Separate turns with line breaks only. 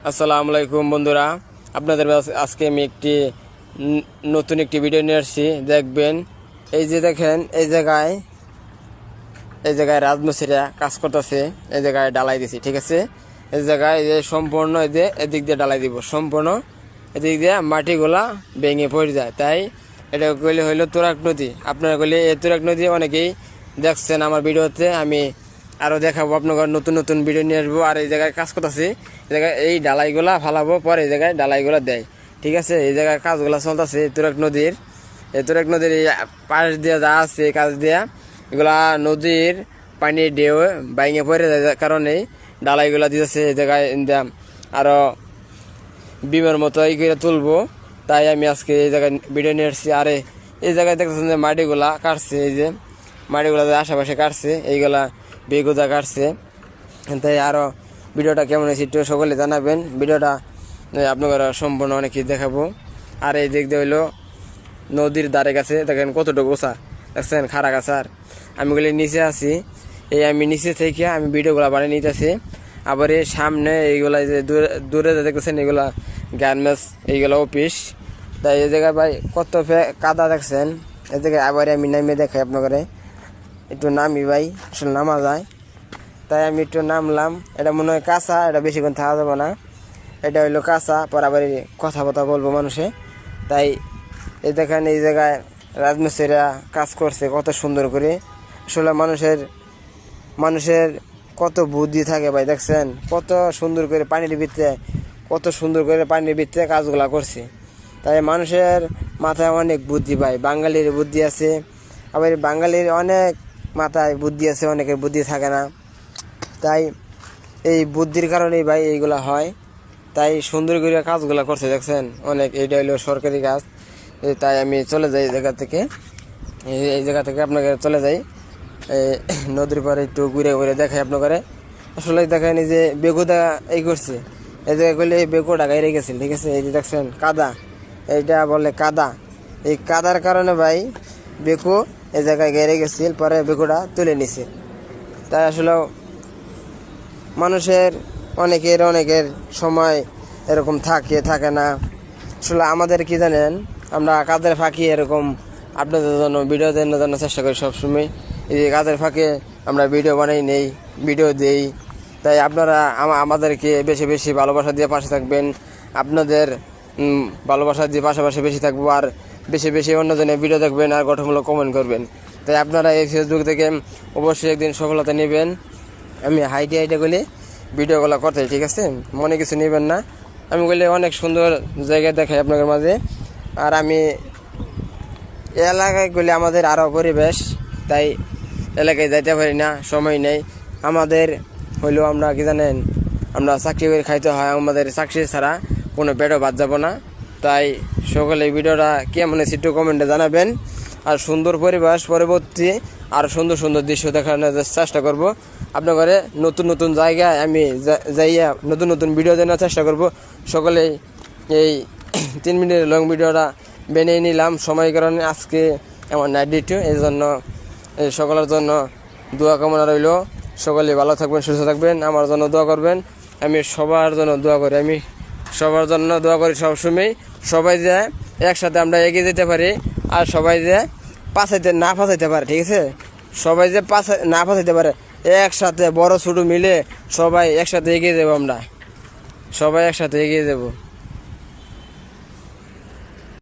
আসসালামু আলাইকুম বন্ধুরা, আপনাদের আজকে আমি নতুন একটি ভিডিও নিয়ে আসছি। দেখবেন, এই যে দেখেন, এই জায়গায় রাজমিস্ত্রিরা কাজ করতেছে। এই জায়গায় ডালাই দিছি, ঠিক আছে। এই জায়গায় এই যে সম্পূর্ণ এই যে এদিক দিয়ে ডালাই দিব, সম্পূর্ণ এদিক দিয়ে মাটিগুলা ভেঙে পড়ে যায়। তাই এটা কইলে হইলো তুরাগ নদী। আপনারা কইলে এই তুরাগ নদী অনেকেই দেখছেন আমার ভিডিওতে। আমি আরও দেখাবো, আপনার নতুন নতুন ভিডিও নিয়ে আসবো। আর এই জায়গায় কাজ করতেছি, এই জায়গায় এই ডালাইগুলা ফালাবো, পরে এই জায়গায় ডালাইগুলা দেয়, ঠিক আছে। এই জায়গায় কাজগুলা চলতেছে এই তুরাগ নদীর। এই তুরাগ নদীর এই পাশ দিয়ে যা আছে কাজ দিয়া, এগুলা নদীর পানি ঢেউ বাইঙে পড়ে যায় কারণে ডালাইগুলা দিতেছে এই জায়গায়। আরও বিমের মতো এই করে তুলবো, তাই আমি আজকে এই জায়গায় ভিডিও নিয়ে আসছি। আরে এই জায়গায় দেখতেছেন যে মাটিগুলা কাটছে, এই যে মাটিগুলা আশেপাশে কাটছে, এইগুলা বেগুদা কাটছে। তাই আরও ভিডিওটা কেমন হয়েছে একটু সকলে জানাবেন। ভিডিওটা আপনারা সম্পূর্ণ অনেক কিছু দেখাবো। আর এই দিক দিয়ে হইলো নদীর ধারে কাছে দেখেন কতটুকু ওষা দেখছেন, খাড়া গাছার। আমি গুলি নিচে আছি, এই আমি নিচে থেকে আমি ভিডিওগুলো বানিয়ে নিতেছি। আবার এই সামনে এইগুলা যে দূরে দেখতেছেন, এগুলা গার্মেন্টস, এইগুলো অফিস। তাই এই জায়গায় ভাই কত কাদা দেখছেন। এই জায়গায় আবার আমি নামিয়ে দেখাই আপনাকে, একটু নামি ভাই, আসলে নামা যায়। তাই আমি একটু নামলাম। এটা মনে হয় কাঁচা, এটা বেশিক্ষণ থাকা যাবে না। এটা হইলো কাঁচা, পর আবার কথা বলবো মানুষে। তাই এই দেখেন, এই জায়গায় রাজমিস্ত্রিরা কাজ করছে কত সুন্দর করে। আসলে মানুষের কত বুদ্ধি থাকে ভাই, দেখছেন কত সুন্দর করে পানির ভিতরে কাজগুলা করছে। তাই মানুষের মাথায় অনেক বুদ্ধি ভাই, বাঙালির বুদ্ধি আছে, আবার বাঙালির অনেক মাথায় বুদ্ধি আছে, অনেকের বুদ্ধি থাকে না। তাই এই বুদ্ধির কারণেই ভাই এইগুলা হয়। তাই সুন্দর করে কাজগুলা করছে দেখছেন অনেক। এইটা হইলো সরকারি কাজ। তাই আমি চলে যাই এই জায়গা থেকে আপনাকে চলে যাই নদীর পাড়ে, একটু ঘুরে ঘুরে দেখাই আপনাকে। আসলে দেখেন, এই যে বেগুদা এই করছে, এই জায়গায় করলে এই বেগুটা গাইরে গেছে, ঠিক আছে। এই যে দেখছেন কাদা, এইটা বলে কাদা। এই কাদার কারণে ভাই বেকু এই জায়গায় গেড়ে গেছিল, পরে বেকুটা তুলে নিছে। তাই আসলে মানুষের অনেকের সময় এরকম থাকে না। আসলে আমাদের কি জানেন, আমরা কাজের ফাঁকি এরকম আপনাদের জন্য ভিডিও দেওয়ার জন্য চেষ্টা করি সবসময়। এই যে কাজের ফাঁকে আমরা ভিডিও বানাই নেই, ভিডিও দেই। তাই আপনারা আমাদেরকে বেশি বেশি ভালোবাসা দিয়ে পাশে থাকবেন। আপনাদের ভালোবাসা দিয়ে পাশাপাশি বেশি থাকবো, আর বেশি বেশি অন্যজনের ভিডিও দেখবেন আর গঠনমূলক কমেন্ট করবেন। তাই আপনারা এই ফেসবুক থেকে অবশ্যই একদিন সফলতা নেবেন। আমি হাইটে করলে ভিডিওগুলো করতে, ঠিক আছে, মনে কিছু নেবেন না। আমি বলি অনেক সুন্দর জায়গা দেখাই আপনাদের মাঝে। আর আমি এলাকায় গেলে আমাদের আরও পরিবেশ, তাই এলাকায় যাইতে পারি না, সময় নেই আমাদের। হইলেও আমরা কি জানেন, আমরা চাকরি করে খাইতে হয়, আমাদের চাকরি ছাড়া কোনো পেটও বাদ যাব না। তাই সকলে ভিডিওটা কেমন হয়েছে একটু কমেন্টে জানাবেন। আর সুন্দর পরিবেশ পরবর্তী আর সুন্দর সুন্দর দৃশ্য দেখানোর চেষ্টা করব আপনাদের। নতুন জায়গায় আমি যাইয়া নতুন ভিডিও দেওয়ার চেষ্টা করব। সকলেই এই 3 মিনিটের লং ভিডিওটা বানিয়ে নিলাম সময় কারণে। আজকে আমার নাইট ডিউটি, এই জন্য সকলের জন্য দোয়া কামনা রইল। সকলে ভালো থাকবেন, সুস্থ থাকবেন, আমার জন্য দোয়া করবেন। আমি সবার জন্য দোয়া করি, সবসময়। সবাই যে একসাথে আমরা এগিয়ে যেতে পারি, আর সবাই যে না ফাঁসাইতে পারে, ঠিক আছে। সবাই যে না ফাঁসাইতে পারে, একসাথে বড় ছোট মিলে সবাই একসাথে এগিয়ে যাবো, আমরা সবাই একসাথে এগিয়ে যাবো।